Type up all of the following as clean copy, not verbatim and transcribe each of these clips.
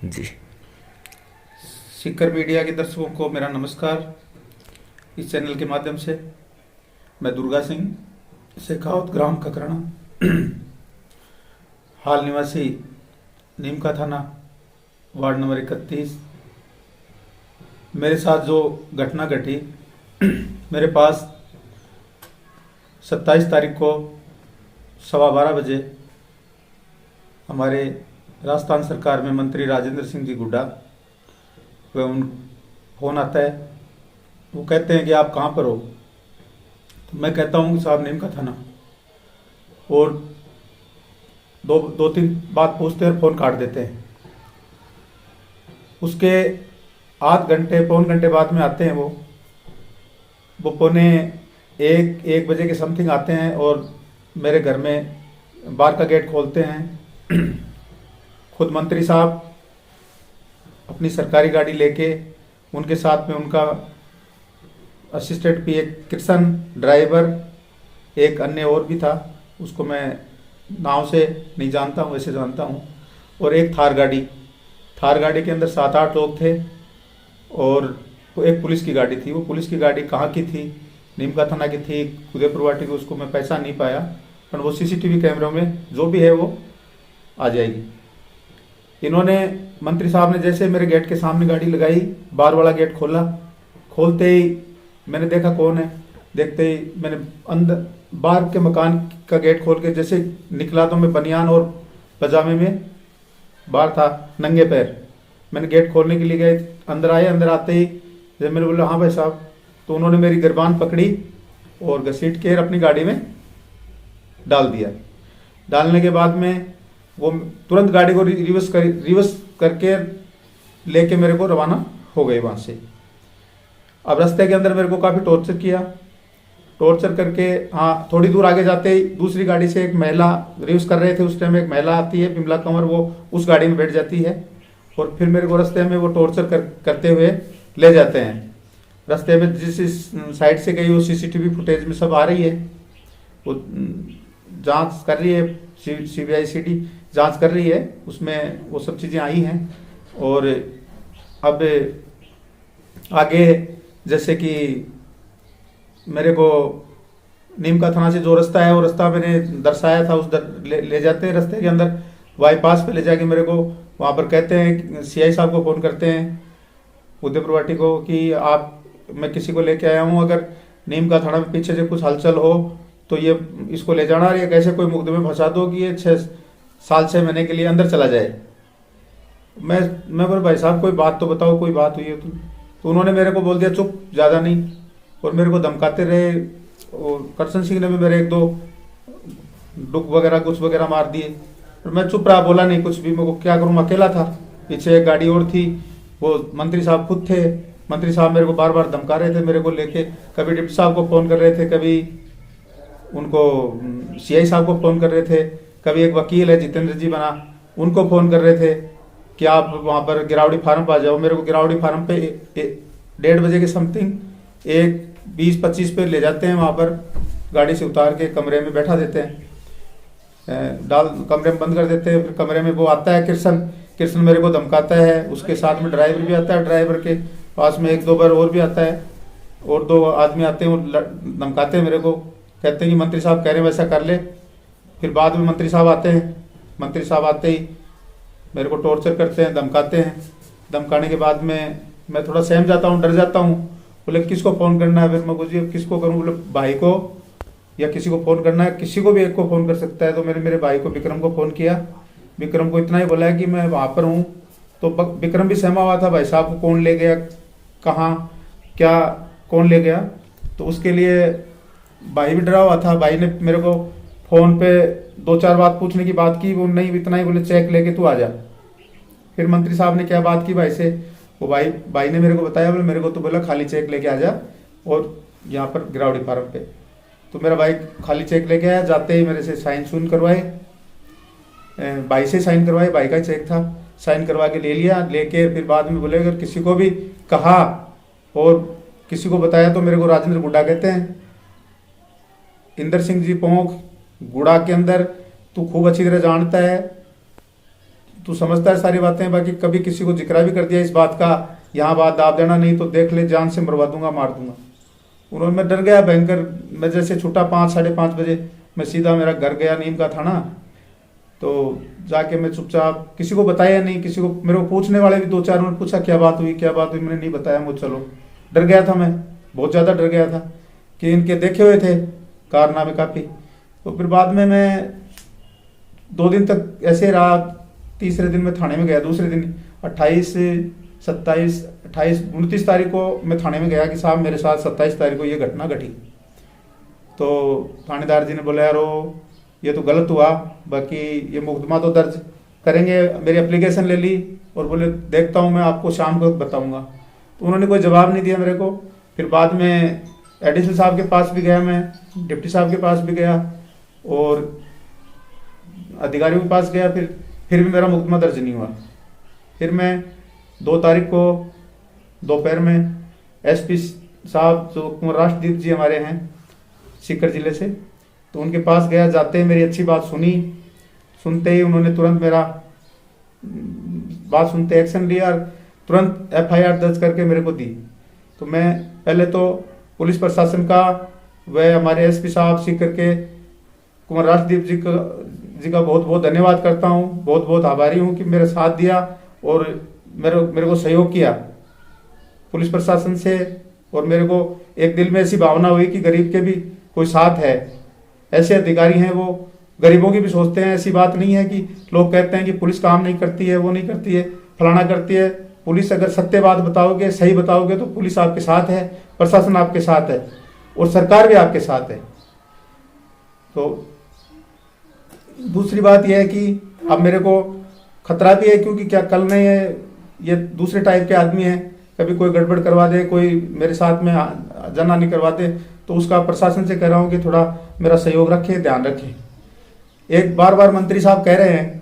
जी। Sikar media के दर्शकों को मेरा नमस्कार। इस चैनल के माध्यम से मैं दुर्गा सिंह शेखावत ग्राम ककराना हाल निवासी नीमका थाना वार्ड नंबर 31। मेरे साथ जो घटना घटी मेरे पास 27 तारीख को 12:15 बजे हमारे राजस्थान सरकार में मंत्री राजेंद्र सिंह जी गुड्डा वह उन फ़ोन आता है। वो कहते हैं कि आप कहाँ पर हो। तो मैं कहता हूँ कि साहब नीम का थाना। और दो तीन बात पूछते हैं और फ़ोन काट देते हैं। उसके आध घंटे पौन घंटे बाद में आते हैं। वो पौने एक बजे के समथिंग आते हैं और मेरे घर में बाहर का गेट खोलते हैं। खुद मंत्री साहब अपनी सरकारी गाड़ी लेके, उनके साथ में उनका असिस्टेंट भी एक कृष्ण ड्राइवर, एक अन्य और भी था, उसको मैं नाम से नहीं जानता हूँ, वैसे जानता हूँ। और एक थार गाड़ी के अंदर 7-8 लोग थे। और वो एक पुलिस की गाड़ी थी। वो पुलिस की गाड़ी कहाँ की थी, नीमका थाना की थी, उदयपुर वाटी की, उसको मैं पहचान नहीं पाया, पर वो सीसीटीवी कैमरों में जो भी है वो आ जाएगी। इन्होंने, मंत्री साहब ने जैसे मेरे गेट के सामने गाड़ी लगाई, बाहर वाला गेट खोला। खोलते ही मैंने देखा कौन है। देखते ही मैंने अंदर बाहर के मकान का गेट खोल के जैसे निकला तो मैं बनियान और पजामे में बाहर था, नंगे पैर। मैंने गेट खोलने के लिए गए, अंदर आए। अंदर आते ही जब मैंने बोला हाँ भाई साहब, तो उन्होंने मेरी गिरबान पकड़ी और घसीट के अपनी गाड़ी में डाल दिया। डालने के बाद में वो तुरंत गाड़ी को रिवर्स करके लेके मेरे को रवाना हो गए वहाँ से। अब रास्ते के अंदर मेरे को काफ़ी टॉर्चर किया। टॉर्चर करके हाँ, थोड़ी दूर आगे जाते ही दूसरी गाड़ी से एक महिला, रिवर्स कर रहे थे उस टाइम, एक महिला आती है बिमला कंवर, वो उस गाड़ी में बैठ जाती है और फिर मेरे को रास्ते में वो टॉर्चर करते हुए ले जाते हैं। रास्ते में जिस साइड से गई वो सीसीटीवी फुटेज में सब आ रही है। वो जांच कर रही है, सीबीआई सीडी जांच कर रही है, उसमें वो सब चीज़ें आई हैं। और अब आगे जैसे कि मेरे को नीमका थाना से जो रास्ता है वो रास्ता मैंने दर्शाया था, उस ले जाते हैं रास्ते के अंदर बाईपास पे ले जाके मेरे को वहाँ पर कहते हैं, सीआई साहब को फ़ोन करते हैं उदयपुर वाटी को कि आप, मैं किसी को लेके आया हूँ, अगर नीमका थाना में पीछे से कुछ हलचल हो तो ये इसको ले जाना, या कैसे कोई मुकदमे फंसा दो कि ये 6 साल 6 महीने के लिए अंदर चला जाए। मैं बोला भाई साहब कोई बात तो बताओ, कोई बात हुई है तो उन्होंने मेरे को बोल दिया चुप, ज़्यादा नहीं, और मेरे को धमकाते रहे। और करसन सिंह ने भी मेरे 1-2 डुक वगैरह कुछ वगैरह मार दिए। और मैं चुप रहा, बोला नहीं कुछ भी। मेरे को क्या करूँ, अकेला था, पीछे एक गाड़ी और थी, वो मंत्री साहब खुद थे। मंत्री साहब मेरे को बार बार धमका रहे थे मेरे को लेके, कभी डिप्टी साहब को फ़ोन कर रहे थे, कभी उनको सीआई साहब को फ़ोन कर रहे थे, कभी एक वकील है जितेंद्र जी बना, उनको फ़ोन कर रहे थे कि आप वहाँ पर गिरावड़ी फार्म पर आ जाओ। मेरे को गिरावड़ी फार्म पे 1:30 बजे के समथिंग 1:20-25 पे ले जाते हैं। वहाँ पर गाड़ी से उतार के कमरे में बैठा देते हैं, कमरे में बंद कर देते हैं। फिर कमरे में वो आता है कृष्ण मेरे को धमकाता है, उसके साथ में ड्राइवर भी आता है, ड्राइवर के पास में 1-2 बार और भी आता है, और 2 आदमी आते हैं, वो धमकाते हैं मेरे को, कहते हैं कि मंत्री साहब कह रहे हैं वैसा कर ले। फिर बाद में मंत्री साहब आते हैं, मंत्री साहब आते ही मेरे को टॉर्चर करते हैं, धमकाते हैं। धमकाने के बाद में मैं थोड़ा सहम जाता हूँ, डर जाता हूँ। बोले किसको फ़ोन करना है, फिर मैं बोलिए किसको करूँ। बोले भाई को या किसी को फ़ोन करना है, किसी को भी एक को फ़ोन कर सकता है। तो मेरे भाई को, विक्रम को फ़ोन किया। विक्रम को इतना ही बोला है कि मैं वहाँ पर हूँ। तो विक्रम भी सहमा हुआ था, भाई साहब को कौन ले गया, कहाँ क्या, कौन ले गया। तो उसके लिए भाई भी डरा हुआ था। भाई ने मेरे को फ़ोन पे 2-4 बात पूछने की बात की, वो नहीं, इतना ही बोले चेक लेके तू आ जा। फिर मंत्री साहब ने क्या बात की भाई से, वो भाई ने मेरे को बताया, बोले मेरे को तो बोला खाली चेक लेके आ जा और यहाँ पर गिरावड़ी फार्म पे। तो मेरा भाई खाली चेक लेके आया। जाते ही मेरे से साइन सून करवाए, भाई से साइन करवाए, भाई का चेक था, साइन करवा के ले लिया। लेके फिर बाद में बोले अगर किसी को भी कहा और किसी को बताया तो मेरे को राजेंद्र गुड्डा कहते हैं। इंदर सिंह जी पोंख गुड़ा के अंदर तू खूब अच्छी तरह जानता है, तू समझता है सारी बातें, बाकी कभी किसी को जिक्र भी कर दिया इस बात का, यहाँ बात दाब देना नहीं तो देख ले जान से मरवा दूंगा, मार दूंगा। उन्होंने, मैं डर गया भयंकर। मैं जैसे छूटा 5 साढ़े 5 बजे, मैं सीधा मेरा घर गया नीम का थाना। तो जाके मैं चुपचाप, किसी को बताया नहीं, किसी को, मेरे को पूछने वाले भी 2-4 उन्होंने पूछा क्या बात हुई क्या बात हुई, मैंने नहीं बताया। मुझे चलो डर गया था, मैं बहुत ज़्यादा डर गया था कि इनके देखे हुए थे कारनामे काफ़ी। तो फिर बाद में मैं 2 दिन तक ऐसे रहा। तीसरे दिन मैं थाने में गया, दूसरे दिन 28, 27, 28, 29 तारीख को मैं थाने में गया कि साहब मेरे साथ 27 तारीख को ये घटना घटी। तो थानेदार जी ने बोला यार ये तो गलत हुआ, बाकी ये मुकदमा तो दर्ज करेंगे। मेरी एप्लीकेशन ले ली और बोले देखता हूँ मैं आपको शाम को बताऊँगा। तो उन्होंने कोई जवाब नहीं दिया मेरे को। फिर बाद में एडिशनल साहब के पास भी गया, मैं डिप्टी साहब के पास भी गया और अधिकारियों के पास गया, फिर भी मेरा मुकदमा दर्ज नहीं हुआ। फिर मैं 2 तारीख को दोपहर में एसपी साहब जो कुंवर राष्ट्रदीप जी हमारे हैं सीकर जिले से, तो उनके पास गया। जाते ही मेरी अच्छी बात सुनी, सुनते ही उन्होंने तुरंत मेरा बात सुनते एक्शन लिया और तुरंत FIR दर्ज करके मेरे को दी। तो मैं पहले तो पुलिस प्रशासन का, वह हमारे एसपी साहब सीकर के कुंवर राष्ट्रदीप जी का बहुत बहुत धन्यवाद करता हूँ, बहुत बहुत आभारी हूँ कि मेरे साथ दिया और मेरे को सहयोग किया पुलिस प्रशासन से। और मेरे को एक दिल में ऐसी भावना हुई कि गरीब के भी कोई साथ है। ऐसे अधिकारी हैं, वो गरीबों की भी सोचते हैं। ऐसी बात नहीं है कि लोग कहते हैं कि पुलिस काम नहीं करती है, वो नहीं करती है, फलाना करती है। पुलिस अगर सत्य बात बताओगे, सही बताओगे तो पुलिस आपके साथ है, प्रशासन आपके साथ है और सरकार भी आपके साथ है। तो दूसरी बात यह है कि अब मेरे को खतरा भी है, क्योंकि क्या कल में ये दूसरे टाइप के आदमी हैं, कभी कोई गड़बड़ करवा दे, कोई मेरे साथ में जनहानि करवा दे। तो उसका प्रशासन से कह रहा हूँ कि थोड़ा मेरा सहयोग रखें, ध्यान रखें। एक बार मंत्री साहब कह रहे हैं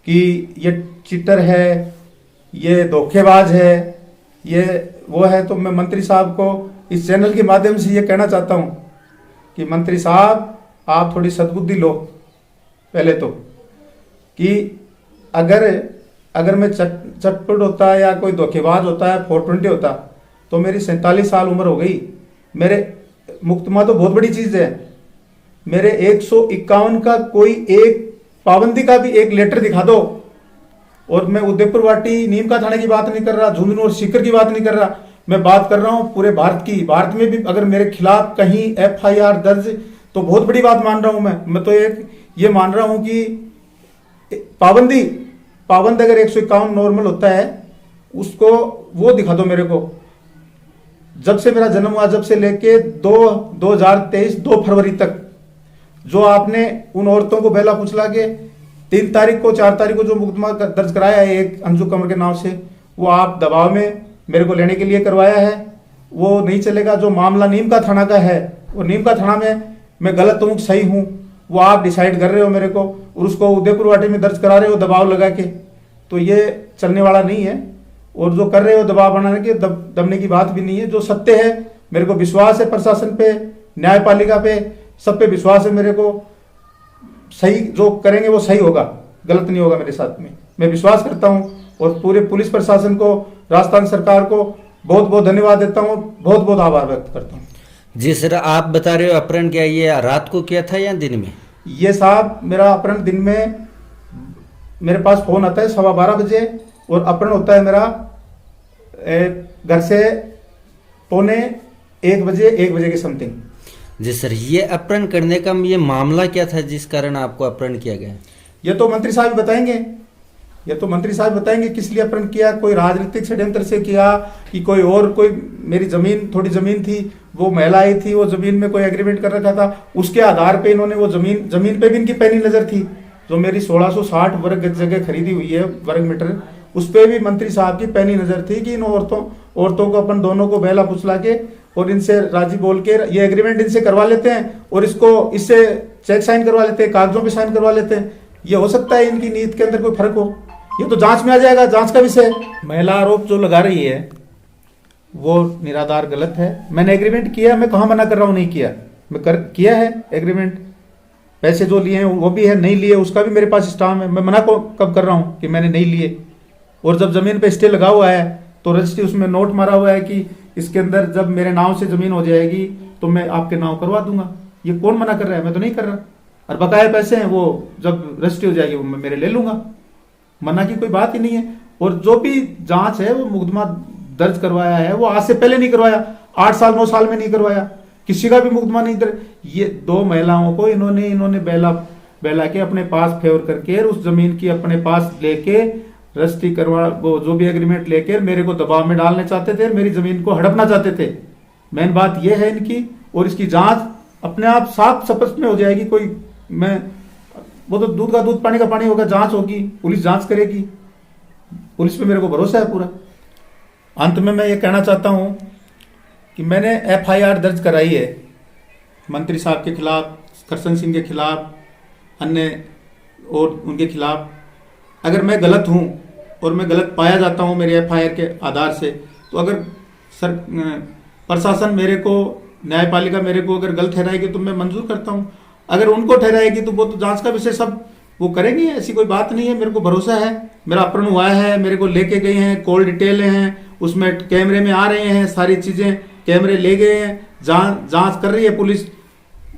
कि ये चीटर है, ये धोखेबाज है, ये वो है। तो मैं मंत्री साहब को इस चैनल के माध्यम से ये कहना चाहता हूँ कि मंत्री साहब आप थोड़ी सद्बुद्धि लो पहले तो, कि अगर मैं चटपट होता या कोई धोखेबाज होता है, 420 होता, तो मेरी 47 साल उम्र हो गई। मेरे मुकदमा तो बहुत बड़ी चीज है, मेरे 151 का कोई एक पाबंदी का भी एक लेटर दिखा दो। और मैं उदयपुर वाटी नीम का थाने की बात नहीं कर रहा, झुंझुनू और सीकर की बात नहीं कर रहा, मैं बात कर रहा हूं पूरे भारत की। भारत में भी अगर मेरे खिलाफ कहीं FIR दर्ज, तो बहुत बड़ी बात मान रहा हूं मैं तो एक ये मान रहा हूं कि पाबंद अगर 151 नॉर्मल होता है, उसको वो दिखा दो मेरे को। जब से मेरा जन्म हुआ, जब से लेके 2023 2 फरवरी तक, जो आपने उन औरतों को बेला कुचला के 3 तारीख को 4 तारीख को जो मुकदमा दर्ज कराया है एक अंजू कमर के नाम से, वो आप दबाव में मेरे को लेने के लिए करवाया है, वो नहीं चलेगा। जो मामला नीम का थाना का है, वो नीम का थाना में मैं गलत हूँ सही हूँ, वो आप डिसाइड कर रहे हो मेरे को, और उसको उदयपुर वाटी में दर्ज करा रहे हो दबाव लगा के। तो ये चलने वाला नहीं है। और जो कर रहे हो दबाव बनाने के, दबने की बात भी नहीं है। जो सत्य है, मेरे को विश्वास है प्रशासन पे, न्यायपालिका पे, सब पे विश्वास है मेरे को। सही जो करेंगे वो सही होगा, गलत नहीं होगा मेरे साथ में, मैं विश्वास करता हूँ। और पूरे पुलिस प्रशासन को, राजस्थान सरकार को बहुत बहुत धन्यवाद देता हूँ, बहुत बहुत आभार व्यक्त करता हूँ। जी सर, आप बता रहे हो अपहरण क्या ये रात को किया था या दिन में? ये साहब मेरा अपहरण दिन में, मेरे पास फोन आता है 12:15 बजे और अपहरण होता है मेरा घर से 1 बजे के समथिंग। जी सर, ये अपहरण करने का ये मामला क्या था जिस कारण आपको अपहरण किया गया? ये तो मंत्री साहब बताएंगे किस लिए अपहरण किया। कोई राजनीतिक षड्यंत्र से किया कि कोई मेरी जमीन, थोड़ी जमीन थी, वो महिला आई थी, वो जमीन में कोई एग्रीमेंट कर रखा था, उसके आधार पे इन्होंने वो जमीन पे भी इनकी पैनी नजर थी। जो मेरी 1660 वर्ग जगह खरीदी हुई है वर्ग मीटर, उस पर भी मंत्री साहब की पैनी नजर थी कि इन औरतों को अपन दोनों को बहला फुसला के और इनसे राजी बोल के ये एग्रीमेंट इनसे करवा लेते हैं और इससे चेक साइन करवा लेते हैं, कागजों पे साइन करवा लेते हैं। ये हो सकता है इनकी नीति के अंदर कोई फर्क हो, ये तो जांच में आ जाएगा, जांच का विषय। महिला आरोप जो लगा रही है वो निराधार गलत है। मैंने एग्रीमेंट किया, मैं कहाँ मना कर रहा हूँ नहीं किया, किया है एग्रीमेंट। पैसे जो लिए हैं वो भी है, नहीं लिए उसका भी मेरे पास स्टाम्प है। मैं मना को कब कर रहा हूँ कि मैंने नहीं लिए। और जब ज़मीन पे स्टे लगा हुआ है तो रजिस्ट्री उसमें नोट मारा हुआ है कि इसके अंदर जब मेरे नाम से ज़मीन हो जाएगी तो मैं आपके नाम करवा दूंगा। ये कौन मना कर रहा है? मैं तो नहीं कर रहा। और बकाया पैसे हैं वो जब रजिस्ट्री हो जाएगी वो मैं मेरे ले लूंगा। मना की कोई बात ही नहीं है। और जो भी जांच है वो मुकदमा दर्ज करवाया है वो आज से पहले नहीं करवाया, 8 साल 9 साल में नहीं करवाया, किसी का भी मुकदमा नहीं दर्ज। ये 2 महिलाओं को इन्होंने बहला के अपने पास फेवर करके उस जमीन की अपने पास लेके रजिस्ट्री करवा वो जो भी एग्रीमेंट लेकर मेरे को दबाव में डालने चाहते थे, मेरी जमीन को हड़पना चाहते थे। मेन बात यह है इनकी। और इसकी जांच अपने आप साफ स्पष्ट में हो जाएगी। कोई मैं वो तो दूध का दूध पानी का पानी होगा, जांच होगी, पुलिस जांच करेगी। पुलिस पे मेरे को भरोसा है पूरा। अंत में मैं ये कहना चाहता हूं कि मैंने FIR दर्ज कराई है मंत्री साहब के खिलाफ, करसन सिंह के खिलाफ, अन्य और उनके खिलाफ। अगर मैं गलत हूं और मैं गलत पाया जाता हूं मेरे FIR के आधार से, तो अगर प्रशासन मेरे को, न्यायपालिका मेरे को अगर गलत ठहराएगी तो मैं मंजूर करता हूं। अगर उनको ठहराएगी तो वो तो जांच का विषय सब वो करेंगे, ऐसी कोई बात नहीं है। मेरे को भरोसा है, मेरा अपहरण हुआ है, मेरे को लेके गए हैं, कॉल डिटेल हैं, उसमें कैमरे में आ रहे हैं, सारी चीजें कैमरे ले गए हैं, जांच कर रही है पुलिस।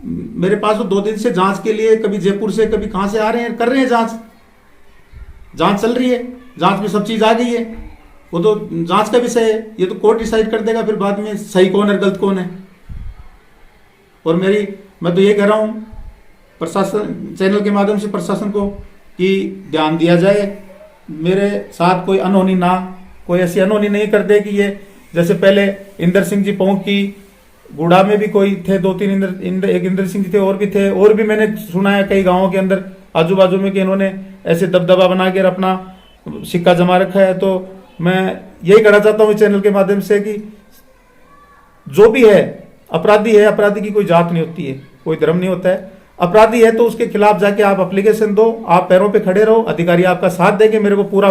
मेरे पास तो 2 दिन से जांच के लिए कभी जयपुर से कभी कहां से आ रहे हैं, कर रहे हैं जांच चल रही है, जांच में सब चीज आ गई है। वो तो जांच का विषय है, ये तो कोर्ट डिसाइड कर देगा फिर बाद में सही कौन है गलत कौन है। और मैं तो ये कह रहा हूं प्रशासन, चैनल के माध्यम से प्रशासन को कि ध्यान दिया जाए, मेरे साथ कोई ऐसी अनहोनी नहीं कर दे कि ये जैसे पहले इंदर सिंह जी पहुंच की गुड़ा में भी कोई थे, 2-3 एक इंदर सिंह जी थे, और भी थे। और भी मैंने सुना है कई गांवों के अंदर आजू बाजू में कि इन्होंने ऐसे दबदबा बना कर अपना सिक्का जमा रखा है। तो मैं यही कहना चाहता हूँ चैनल के माध्यम से कि जो भी है अपराधी है, अपराधी की कोई जात नहीं होती है, कोई धर्म नहीं होता है। अपराधी है तो उसके खिलाफ जाके आप एप्लीकेशन दो, आप पैरों पे खड़े रहो, अधिकारी आपका साथ देंगे। मेरे को पूरा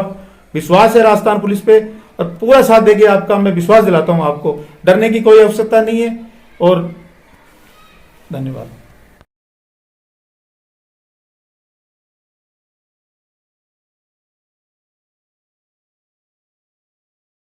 विश्वास है राजस्थान पुलिस पे और पूरा साथ देगी आपका। मैं विश्वास दिलाता हूं आपको, डरने की कोई आवश्यकता नहीं है। और धन्यवाद।